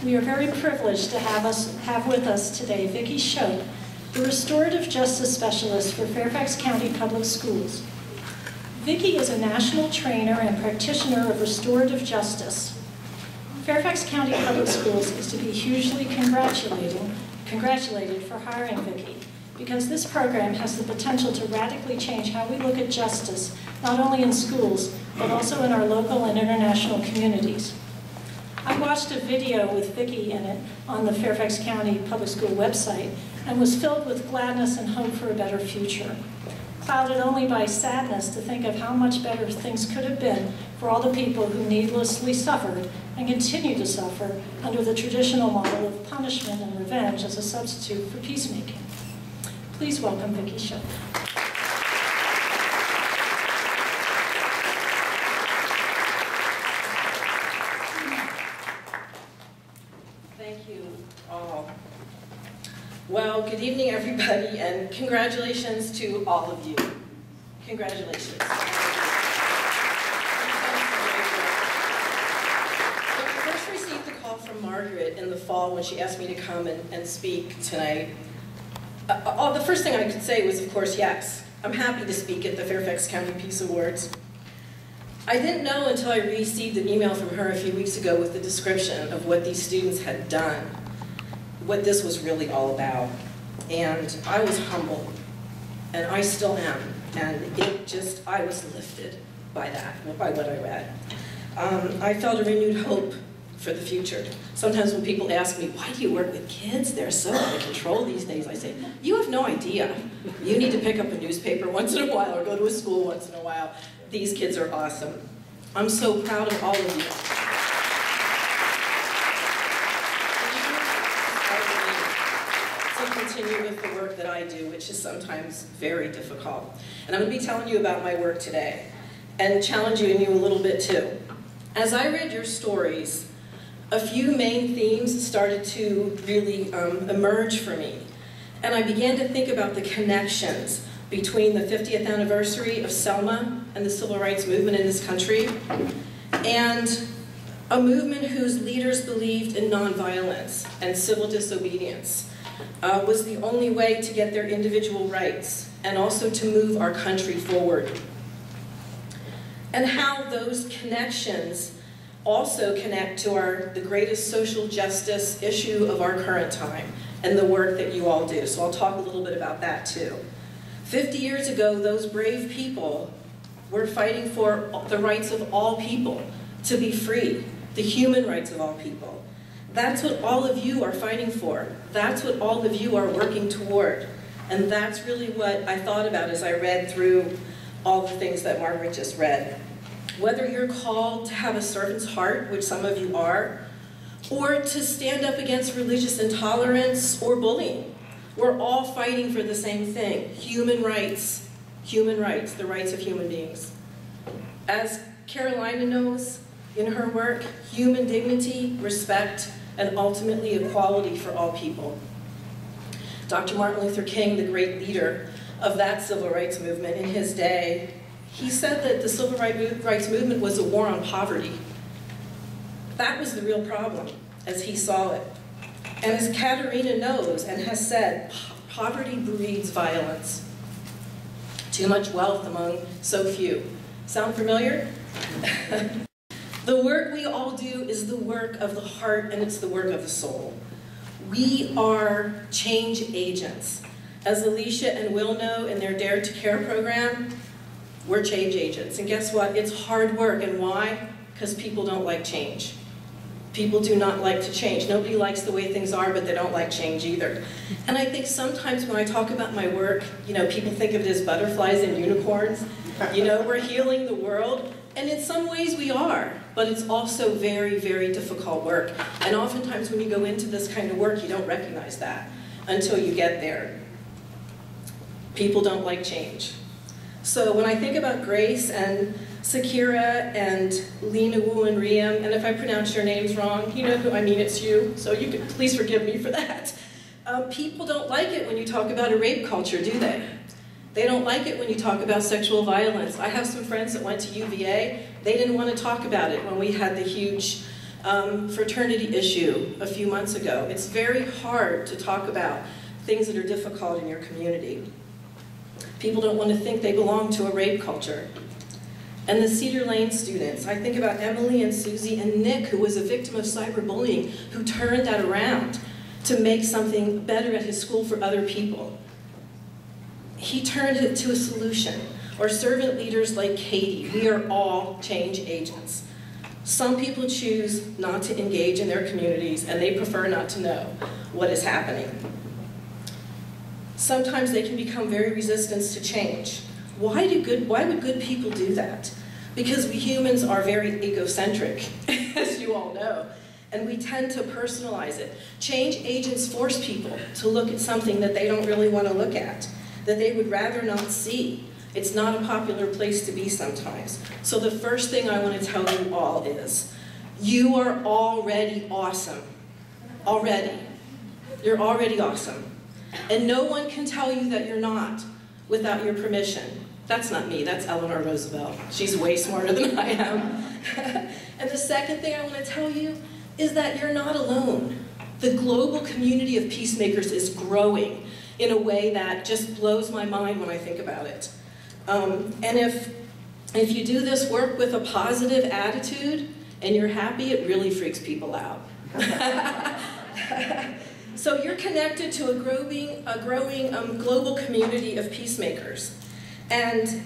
We are very privileged to have with us today Vickie Shoap, the Restorative Justice Specialist for Fairfax County Public Schools. Vickie is a national trainer and practitioner of restorative justice. Fairfax County Public Schools is to be hugely congratulated for hiring Vickie, because this program has the potential to radically change how we look at justice, not only in schools, but also in our local and international communities. I watched a video with Vickie in it on the Fairfax County Public School website and was filled with gladness and hope for a better future, clouded only by sadness to think of how much better things could have been for all the people who needlessly suffered and continue to suffer under the traditional model of punishment and revenge as a substitute for peacemaking. Please welcome Vickie Shoap. Thank you all. Well, good evening, everybody, and congratulations to all of you. Congratulations. When I first received the call from Margaret in the fall when she asked me to come and speak tonight, the first thing I could say was, of course, yes. I'm happy to speak at the Fairfax County Peace Awards. I didn't know until I received an email from her a few weeks ago with the description of what these students had done, what this was really all about. And I was humbled, and I still am. And I was lifted by that, by what I read. I felt a renewed hope for the future. Sometimes when people ask me, why do you work with kids? They're so out of control these days. I say, you have no idea. You need to pick up a newspaper once in a while or go to a school once in a while. These kids are awesome. I'm so proud of all of you. To continue with the work that I do, which is sometimes very difficult. And I'm going to be telling you about my work today and challenging you a little bit too. As I read your stories, a few main themes started to really emerge for me. And I began to think about the connections between the 50th anniversary of Selma and the civil rights movement in this country, and a movement whose leaders believed in nonviolence and civil disobedience was the only way to get their individual rights and also to move our country forward. And how those connections also connect to the greatest social justice issue of our current time and the work that you all do. So I'll talk a little bit about that too. 50 years ago, those brave people were fighting for the rights of all people to be free, the human rights of all people. That's what all of you are fighting for. That's what all of you are working toward. And that's really what I thought about as I read through all the things that Margaret just read. Whether you're called to have a servant's heart, which some of you are, or to stand up against religious intolerance or bullying, we're all fighting for the same thing: human rights, the rights of human beings. As Carolina knows in her work, human dignity, respect, and ultimately equality for all people. Dr. Martin Luther King, the great leader of that civil rights movement in his day, he said that the civil rights movement was a war on poverty. That was the real problem, as he saw it. And as Katerina knows and has said, poverty breeds violence. Too much wealth among so few. Sound familiar? The work we all do is the work of the heart, and it's the work of the soul. We are change agents. As Alicia and Will know in their Dare to Care program, we're change agents. And guess what? It's hard work. And why? Because people don't like change. People do not like to change. Nobody likes the way things are, but they don't like change either. And I think sometimes when I talk about my work, people think of it as butterflies and unicorns. We're healing the world. And in some ways we are, but it's also very, very difficult work. And oftentimes when you go into this kind of work, you don't recognize that until you get there. People don't like change. So when I think about Grace and Sakira and Lena Wu and Riem, and if I pronounce your names wrong, you know who I mean, it's you, so you can please forgive me for that. People don't like it when you talk about a rape culture, do they? They don't like it when you talk about sexual violence. I have some friends that went to UVA. They didn't want to talk about it when we had the huge fraternity issue a few months ago. It's very hard to talk about things that are difficult in your community. People don't want to think they belong to a rape culture. And the Cedar Lane students, I think about Emily and Susie and Nick, who was a victim of cyberbullying, who turned that around to make something better at his school for other people. He turned it to a solution. Or servant leaders like Katie. We are all change agents. Some people choose not to engage in their communities and they prefer not to know what is happening. Sometimes they can become very resistant to change. Why would good people do that? Because we humans are very egocentric, as you all know, and we tend to personalize it. Change agents force people to look at something that they don't really want to look at, that they would rather not see. It's not a popular place to be sometimes. So the first thing I want to tell you all is, you are already awesome. Already. You're already awesome. And no one can tell you that you're not without your permission. That's not me, that's Eleanor Roosevelt. She's way smarter than I am. And the second thing I want to tell you is that you're not alone. The global community of peacemakers is growing in a way that just blows my mind when I think about it. And if you do this work with a positive attitude and you're happy, it really freaks people out. So you're connected to a growing global community of peacemakers. And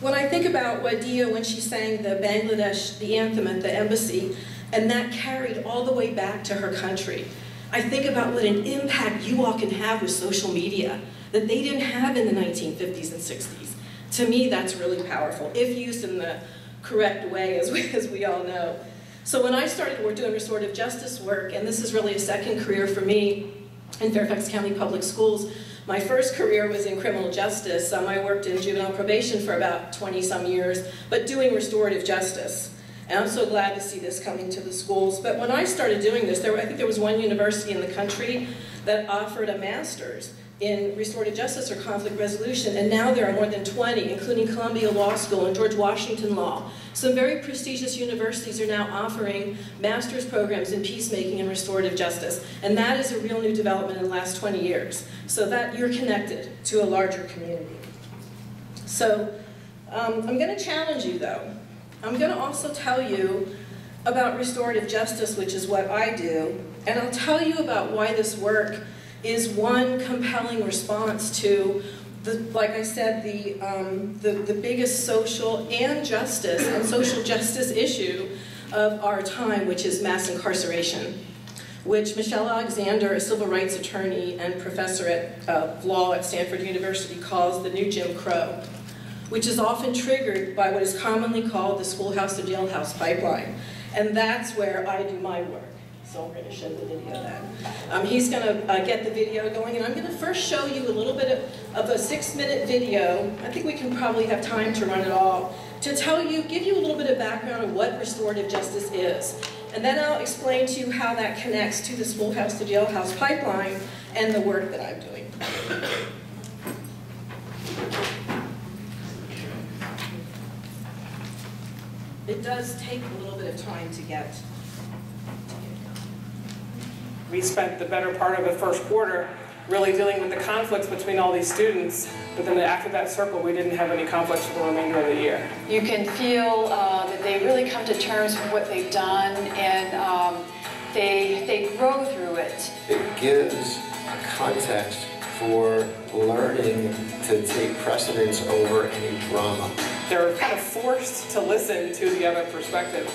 when I think about Wadia when she sang the Bangladesh, the anthem at the embassy, and that carried all the way back to her country, I think about what an impact you all can have with social media that they didn't have in the 1950s and 60s. To me, that's really powerful, if used in the correct way, as we all know. So when I started doing restorative justice work, and this is really a second career for me in Fairfax County Public Schools, my first career was in criminal justice. I worked in juvenile probation for about 20-some years, but doing restorative justice. And I'm so glad to see this coming to the schools. But when I started doing this, I think there was one university in the country that offered a master's in restorative justice or conflict resolution, and now there are more than 20, including Columbia Law School and George Washington Law. Some very prestigious universities are now offering master's programs in peacemaking and restorative justice, and that is a real new development in the last 20 years, so that you're connected to a larger community. So I'm going to challenge you, though. I'm going to also tell you about restorative justice, which is what I do, and I'll tell you about why this work is one compelling response to, like I said, the biggest social and social justice issue of our time, which is mass incarceration, which Michelle Alexander, a civil rights attorney and professor at law at Stanford University, calls the new Jim Crow, which is often triggered by what is commonly called the schoolhouse to jailhouse pipeline. And that's where I do my work. So we're going to show the video then. He's going to get the video going, and I'm going to first show you a little bit of a 6-minute video. I think we can probably have time to run it all, to give you a little bit of background on what restorative justice is. And then I'll explain to you how that connects to the schoolhouse to jailhouse pipeline and the work that I'm doing. It does take a little bit of time to get. We spent the better part of the first quarter really dealing with the conflicts between all these students, but then after that circle, we didn't have any conflicts for the remainder of the year. You can feel that they really come to terms with what they've done, and they grow through it. It gives a context for learning to take precedence over any drama. They're kind of forced to listen to the other perspective.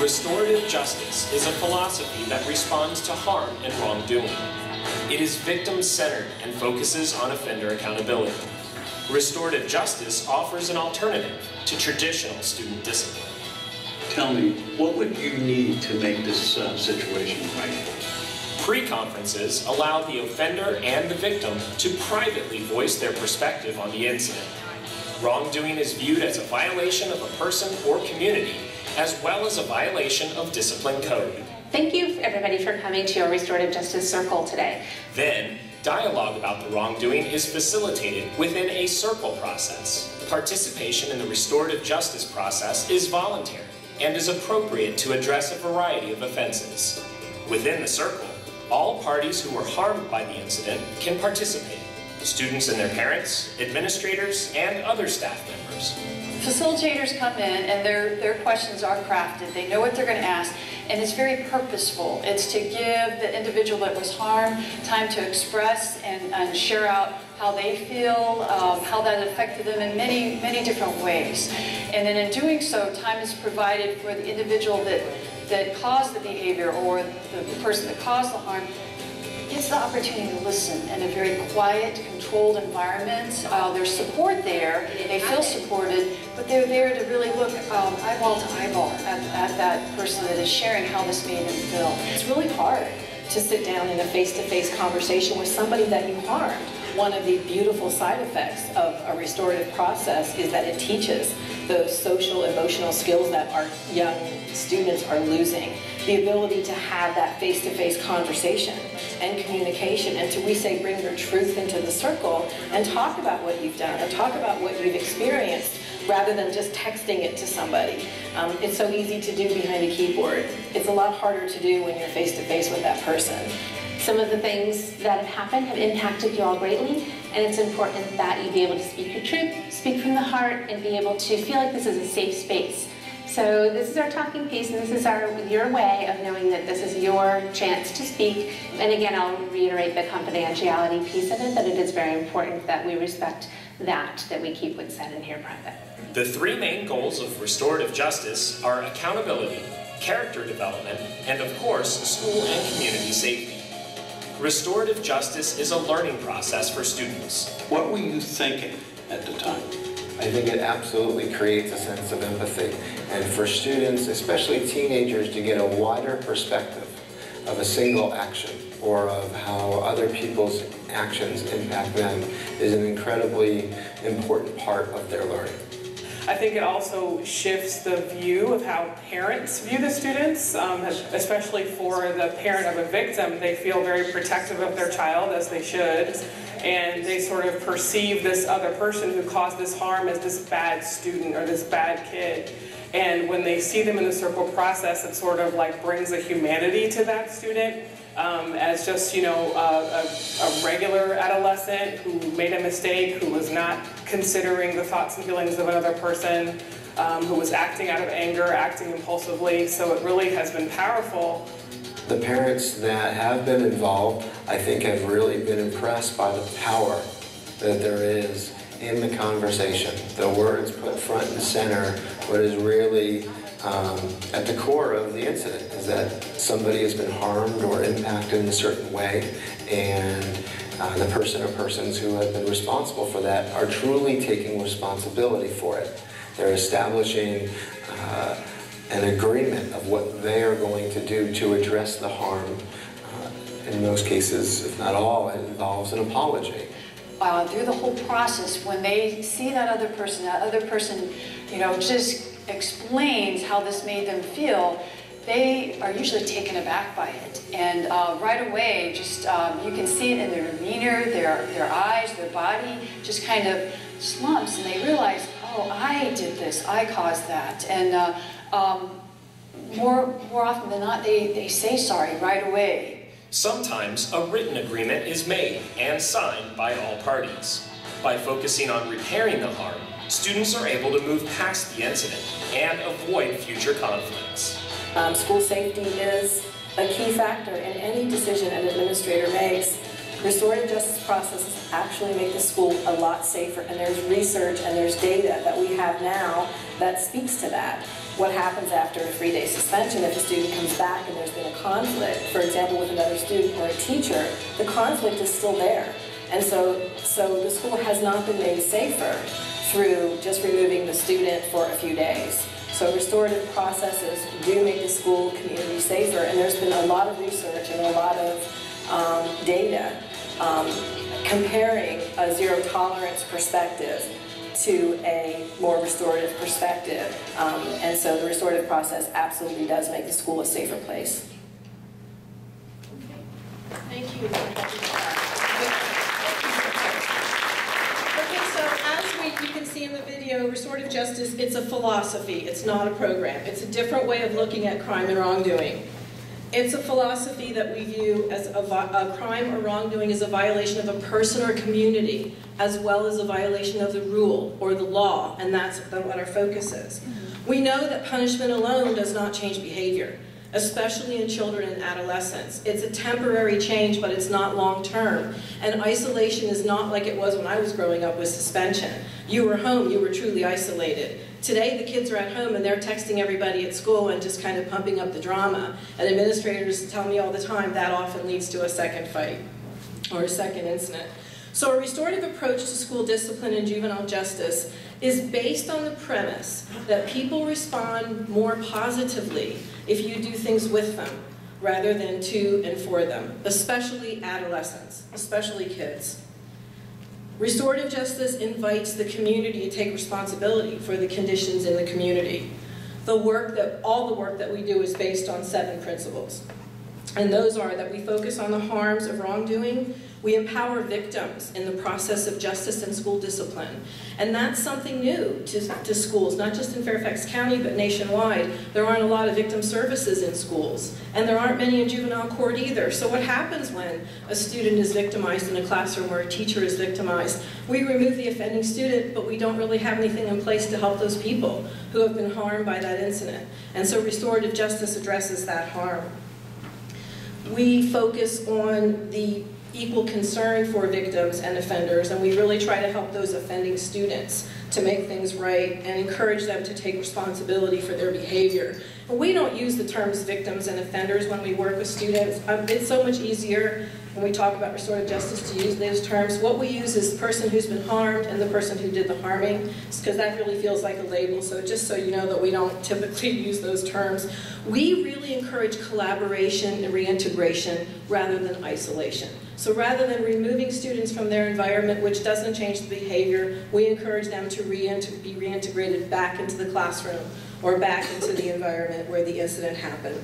Restorative justice is a philosophy that responds to harm and wrongdoing. It is victim-centered and focuses on offender accountability. Restorative justice offers an alternative to traditional student discipline. Tell me, what would you need to make this situation right? Pre-conferences allow the offender and the victim to privately voice their perspective on the incident. Wrongdoing is viewed as a violation of a person or community, as well as a violation of discipline code. Thank you, everybody, for coming to our Restorative Justice Circle today. Then, dialogue about the wrongdoing is facilitated within a circle process. Participation in the restorative justice process is voluntary. and is appropriate to address a variety of offenses. Within the circle, all parties who were harmed by the incident can participate. Students and their parents, administrators, and other staff members. Facilitators come in and their questions are crafted. They know what they're going to ask, and it's very purposeful. It's to give the individual that was harmed time to express and share out how they feel, how that affected them in many, many different ways. And then in doing so, time is provided for the individual that caused the behavior or the person that caused the harm gets the opportunity to listen in a very quiet, controlled environment. There's support there, they feel supported, but they're there to really look eyeball to eyeball at that person that is sharing how this made them feel. It's really hard to sit down in a face-to-face conversation with somebody that you harmed. One of the beautiful side effects of a restorative process is that it teaches those social, emotional skills that our young students are losing. The ability to have that face-to-face conversation and communication, and to, we say, bring your truth into the circle and talk about what you've done and talk about what you've experienced rather than just texting it to somebody. It's so easy to do behind a keyboard. It's a lot harder to do when you're face-to-face with that person. Some of the things that have happened have impacted you all greatly, and it's important that you be able to speak your truth, speak from the heart, and be able to feel like this is a safe space. So this is our talking piece, and this is your way of knowing that this is your chance to speak. And again, I'll reiterate the confidentiality piece of it, that it is very important that we respect that we keep what's said in here private. The three main goals of restorative justice are accountability, character development, and of course, school and community safety. Restorative justice is a learning process for students. What were you thinking at the time? I think it absolutely creates a sense of empathy. And for students, especially teenagers, to get a wider perspective of a single action or of how other people's actions impact them is an incredibly important part of their learning. I think it also shifts the view of how parents view the students, especially for the parent of a victim. They feel very protective of their child, as they should, and they sort of perceive this other person who caused this harm as this bad student or this bad kid. And when they see them in the circle process, it sort of like brings a humanity to that student. As just, you know, a regular adolescent who made a mistake, who was not considering the thoughts and feelings of another person, who was acting out of anger, acting impulsively. So it really has been powerful. The parents that have been involved, I think, have really been impressed by the power that there is in the conversation. The words put front and center, what is really at the core of the incident is that somebody has been harmed or impacted in a certain way, and the person or persons who have been responsible for that are truly taking responsibility for it. They're establishing an agreement of what they are going to do to address the harm. In most cases, if not all, it involves an apology. Through the whole process, when they see that other person, you know, just explains how this made them feel, they are usually taken aback by it. And right away, just you can see it in their demeanor, their eyes, their body, just kind of slumps, and they realize, oh, I did this, I caused that. And more often than not, they say sorry right away. Sometimes a written agreement is made and signed by all parties. By focusing on repairing the harm, students are able to move past the incident and avoid future conflicts. School safety is a key factor in any decision an administrator makes. Restorative justice processes actually make the school a lot safer, and there's research and there's data that we have now that speaks to that. What happens after a 3-day suspension if a student comes back and there's been a conflict, for example with another student or a teacher, the conflict is still there. And so the school has not been made safer through just removing the student for a few days. So restorative processes do make the school community safer, and there's been a lot of research and a lot of data comparing a zero tolerance perspective to a more restorative perspective. And so the restorative process absolutely does make the school a safer place. Thank you. Okay, so as you can see in the video, restorative justice, it's a philosophy, it's not a program. It's a different way of looking at crime and wrongdoing. It's a philosophy that we view as a crime or wrongdoing as a violation of a person or community, as well as a violation of the rule or the law, and that's what our focus is. We know that punishment alone does not change behavior, especially in children and adolescents. It's a temporary change, but it's not long-term. And isolation is not like it was when I was growing up with suspension. You were home, you were truly isolated. Today, the kids are at home and they're texting everybody at school and just kind of pumping up the drama. And administrators tell me all the time that often leads to a second fight or a second incident. So a restorative approach to school discipline and juvenile justice is based on the premise that people respond more positively if you do things with them rather than to and for them, especially adolescents, especially kids. Restorative justice invites the community to take responsibility for the conditions in the community. All the work that we do is based on 7 principles. And those are that we focus on the harms of wrongdoing, we empower victims in the process of justice and school discipline. And that's something new to schools, not just in Fairfax County, but nationwide. There aren't a lot of victim services in schools, and there aren't many in juvenile court either. So what happens when a student is victimized in a classroom or a teacher is victimized? We remove the offending student, but we don't really have anything in place to help those people who have been harmed by that incident. And so restorative justice addresses that harm. We focus on the equal concern for victims and offenders, and we really try to help those offending students to make things right and encourage them to take responsibility for their behavior. But we don't use the terms victims and offenders when we work with students. It's so much easier when we talk about restorative justice to use those terms. What we use is the person who's been harmed and the person who did the harming, because that really feels like a label. So just so you know that we don't typically use those terms. We really encourage collaboration and reintegration rather than isolation. So rather than removing students from their environment, which doesn't change the behavior, we encourage them to be reintegrated back into the classroom or back into the environment where the incident happened.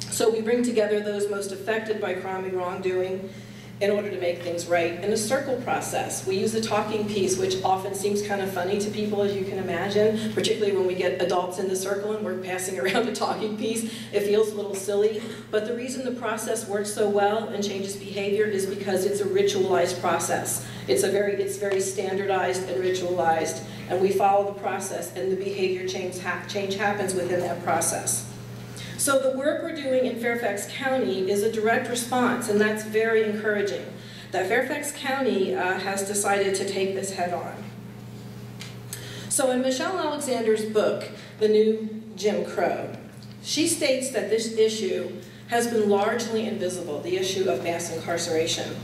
So we bring together those most affected by crime and wrongdoing in order to make things right in a circle process. We use a talking piece, which often seems kind of funny to people, as you can imagine, particularly when we get adults in the circle and we're passing around a talking piece. It feels a little silly, but the reason the process works so well and changes behavior is because it's a ritualized process. It's very standardized and ritualized, and we follow the process, and the behavior change happens within that process. So the work we're doing in Fairfax County is a direct response, and that's very encouraging, that Fairfax County has decided to take this head on. So in Michelle Alexander's book, The New Jim Crow, she states that this issue has been largely invisible, the issue of mass incarceration,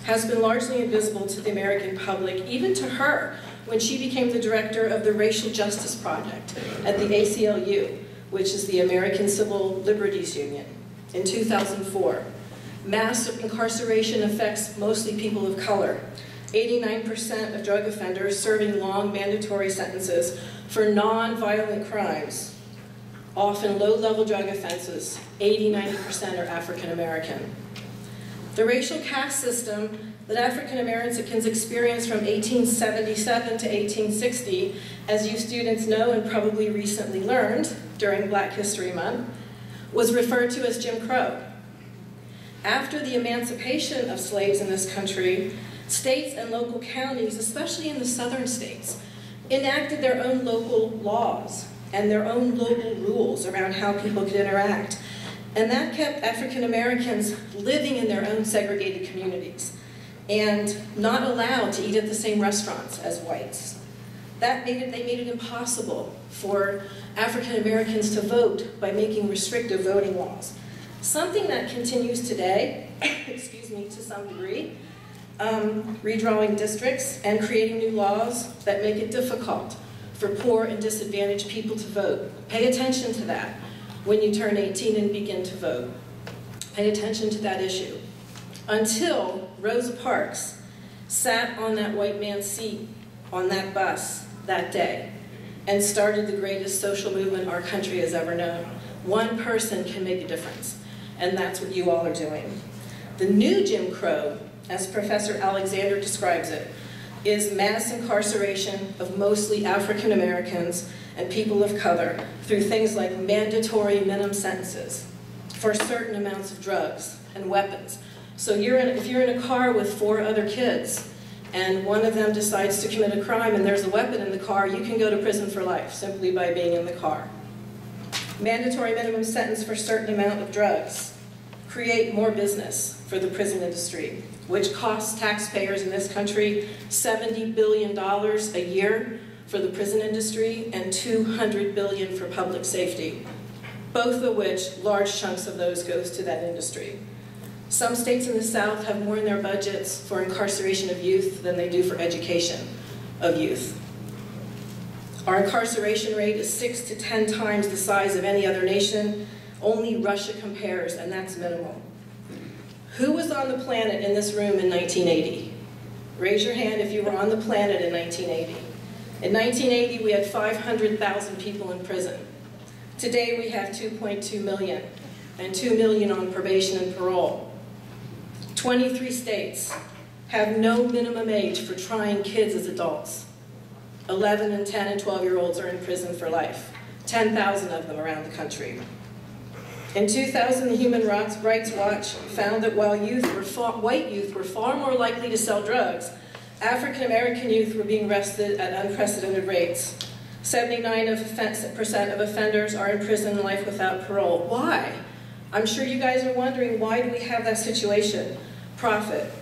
has been largely invisible to the American public, even to her, when she became the director of the Racial Justice Project at the ACLU, which is the American Civil Liberties Union, in 2004. Mass incarceration affects mostly people of color. 89% of drug offenders serving long mandatory sentences for non-violent crimes, often low-level drug offenses, 80–90% are African American. The racial caste system that African Americans experienced from 1877 to 1860, as you students know and probably recently learned during Black History Month, was referred to as Jim Crow. After the emancipation of slaves in this country, states and local counties, especially in the southern states, enacted their own local laws and their own local rules around how people could interact. And that kept African Americans living in their own segregated communities and not allowed to eat at the same restaurants as whites. They made it impossible for African Americans to vote by making restrictive voting laws. Something that continues today, excuse me, to some degree, redrawing districts and creating new laws that make it difficult for poor and disadvantaged people to vote. Pay attention to that when you turn 18 and begin to vote. Pay attention to that issue. Until Rosa Parks sat on that white man's seat on that bus that day and started the greatest social movement our country has ever known. One person can make a difference, and that's what you all are doing. The new Jim Crow, as Professor Alexander describes it, is mass incarceration of mostly African Americans and people of color through things like mandatory minimum sentences for certain amounts of drugs and weapons. So if you're in a car with 4 other kids and one of them decides to commit a crime and there's a weapon in the car, you can go to prison for life simply by being in the car. Mandatory minimum sentence for certain amount of drugs create more business for the prison industry, which costs taxpayers in this country $70 billion a year for the prison industry and $200 billion for public safety, both of which large chunks of those goes to that industry. Some states in the South have more in their budgets for incarceration of youth than they do for education of youth. Our incarceration rate is 6 to 10 times the size of any other nation. Only Russia compares, and that's minimal. Who was on the planet in this room in 1980? Raise your hand if you were on the planet in 1980. In 1980, we had 500,000 people in prison. Today, we have 2.2 million, and 2 million on probation and parole. 23 states have no minimum age for trying kids as adults. 11 and 10 and 12-year-olds are in prison for life, 10,000 of them around the country. In 2000, the Human Rights Watch found that while white youth were far more likely to sell drugs, African-American youth were being arrested at unprecedented rates. 79% of offenders are in prison life without parole. Why? I'm sure you guys are wondering, why do we have that situation? Profit.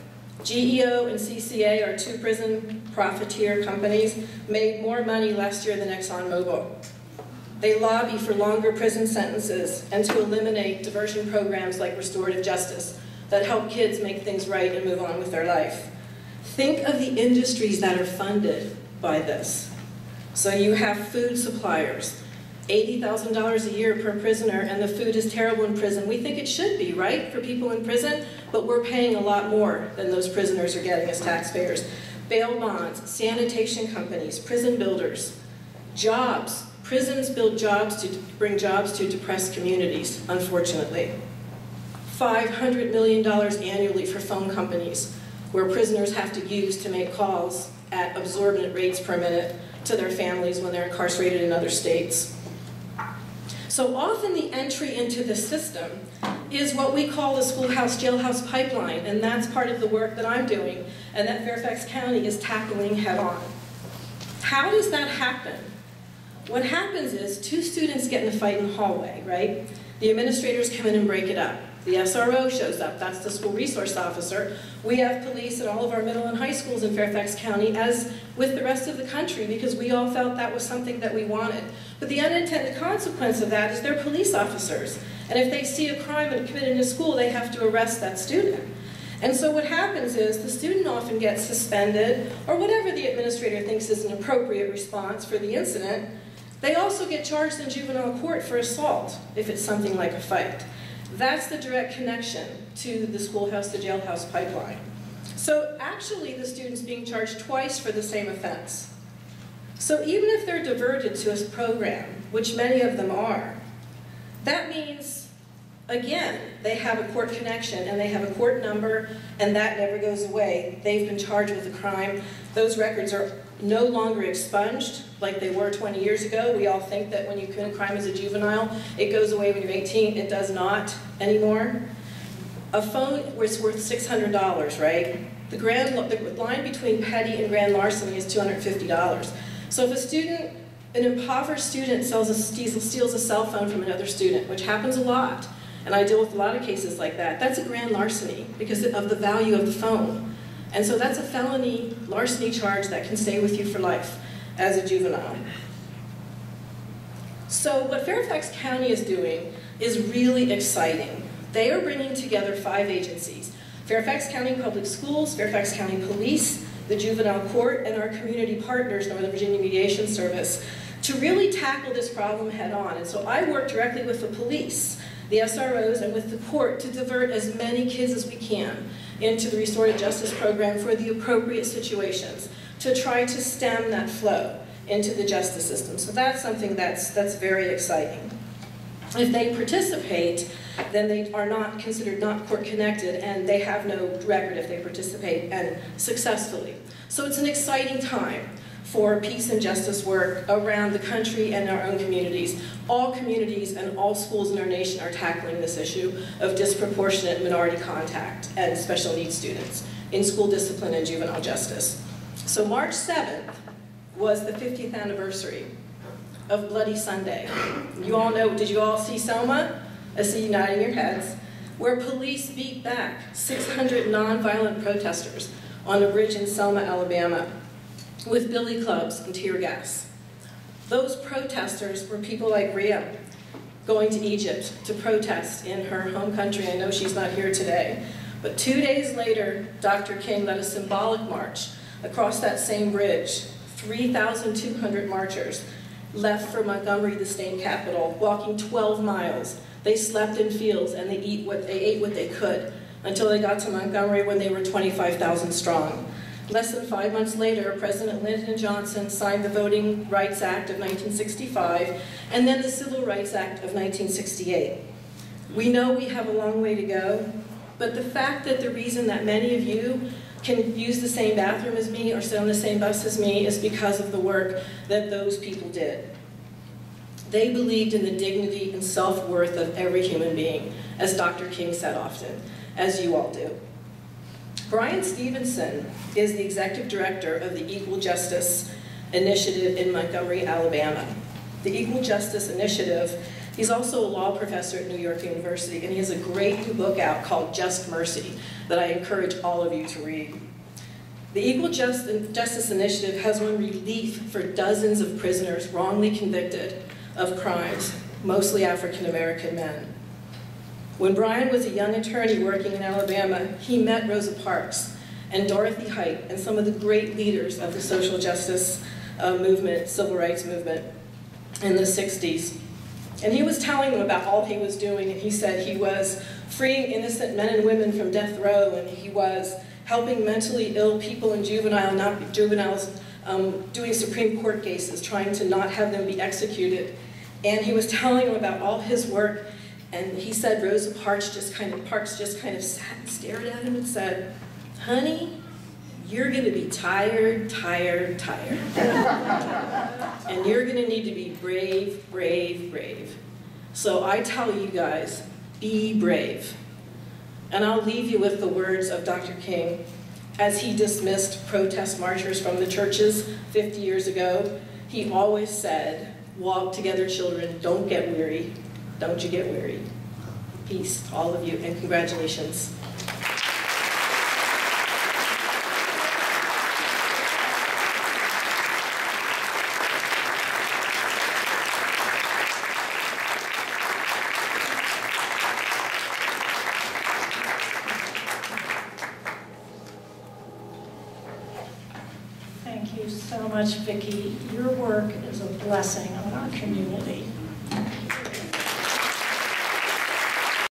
GEO and CCA, our 2 prison profiteer companies, made more money last year than ExxonMobil. They lobby for longer prison sentences and to eliminate diversion programs like Restorative Justice that help kids make things right and move on with their life. Think of the industries that are funded by this. So you have food suppliers, $80,000 a year per prisoner, and the food is terrible in prison. We think it should be, right, for people in prison, but we're paying a lot more than those prisoners are getting as taxpayers. Bail bonds, sanitation companies, prison builders, jobs. Prisons build jobs to bring jobs to depressed communities, unfortunately. $500 million annually for phone companies, where prisoners have to use to make calls at absorbent rates per minute to their families when they're incarcerated in other states. So often the entry into the system is what we call the schoolhouse-jailhouse pipeline, and that's part of the work that I'm doing and that Fairfax County is tackling head-on. How does that happen? What happens is 2 students get in a fight in the hallway, right? The administrators come in and break it up. The SRO shows up, that's the school resource officer. We have police at all of our middle and high schools in Fairfax County, as with the rest of the country, because we all felt that was something that we wanted. But the unintended consequence of that is they're police officers. And if they see a crime committed in a school, they have to arrest that student. And so what happens is the student often gets suspended, or whatever the administrator thinks is an appropriate response for the incident. They also get charged in juvenile court for assault, if it's something like a fight. That's the direct connection to the schoolhouse-to-jailhouse pipeline. So actually, the student's being charged twice for the same offense. So even if they're diverted to a program, which many of them are, that means, again, they have a court connection and they have a court number, and that never goes away. They've been charged with a crime. Those records are no longer expunged like they were 20 years ago. We all think that when you commit a crime as a juvenile, it goes away when you're 18. It does not anymore. A phone is worth $600, right? The line between petty and grand larceny is $250. So if a student, an impoverished student steals a cell phone from another student, which happens a lot, and I deal with a lot of cases like that, that's a grand larceny because of the value of the phone. And so that's a felony larceny charge that can stay with you for life as a juvenile. So what Fairfax County is doing is really exciting. They are bringing together 5 agencies: Fairfax County Public Schools, Fairfax County Police, the Juvenile Court, and our community partners, Northern Virginia Mediation Service, to really tackle this problem head on. And so I work directly with the police, the SROs, and with the court to divert as many kids as we can into the Restorative Justice program for the appropriate situations, to try to stem that flow into the justice system. So that's something that's very exciting. If they participate, then they are not considered not court connected, and they have no record if they participate and successfully. So it's an exciting time for peace and justice work around the country and our own communities. All communities and all schools in our nation are tackling this issue of disproportionate minority contact and special needs students in school discipline and juvenile justice. So March 7th was the 50th anniversary of Bloody Sunday. You all know, did you all see Selma? I see you nodding your heads. Where police beat back 600 nonviolent protesters on a bridge in Selma, Alabama, with billy clubs and tear gas. Those protesters were people like Ria, going to Egypt to protest in her home country. I know she's not here today. But 2 days later, Dr. King led a symbolic march across that same bridge. 3,200 marchers left for Montgomery, the state capital, walking 12 miles. They slept in fields and they ate what they could until they got to Montgomery when they were 25,000 strong. Less than 5 months later, President Lyndon Johnson signed the Voting Rights Act of 1965 and then the Civil Rights Act of 1968. We know we have a long way to go, but the fact that the reason that many of you can use the same bathroom as me or sit on the same bus as me is because of the work that those people did. They believed in the dignity and self-worth of every human being, as Dr. King said often, as you all do. Brian Stevenson is the executive director of the Equal Justice Initiative in Montgomery, Alabama. The Equal Justice Initiative, he's also a law professor at New York University, and he has a great new book out called Just Mercy that I encourage all of you to read. The Equal Justice Initiative has won relief for dozens of prisoners wrongly convicted of crimes, mostly African American men. When Brian was a young attorney working in Alabama, he met Rosa Parks and Dorothy Height and some of the great leaders of the social justice movement, civil rights movement in the 60s. And he was telling them about all he was doing, and he said he was freeing innocent men and women from death row, and he was helping mentally ill people in juveniles doing Supreme Court cases, trying to not have them be executed. And he was telling them about all his work, and he said Rosa Parks just kind of sat and stared at him and said, "Honey, you're going to be tired, tired, tired. And you're going to need to be brave, brave, brave. So I tell you guys, be brave." And I'll leave you with the words of Dr. King as he dismissed protest marchers from the churches 50 years ago. He always said, "Walk together, children, don't get weary. Don't you get weary." Peace to all of you, and congratulations. Thank you so much, Vickie. Your work is a blessing on our community.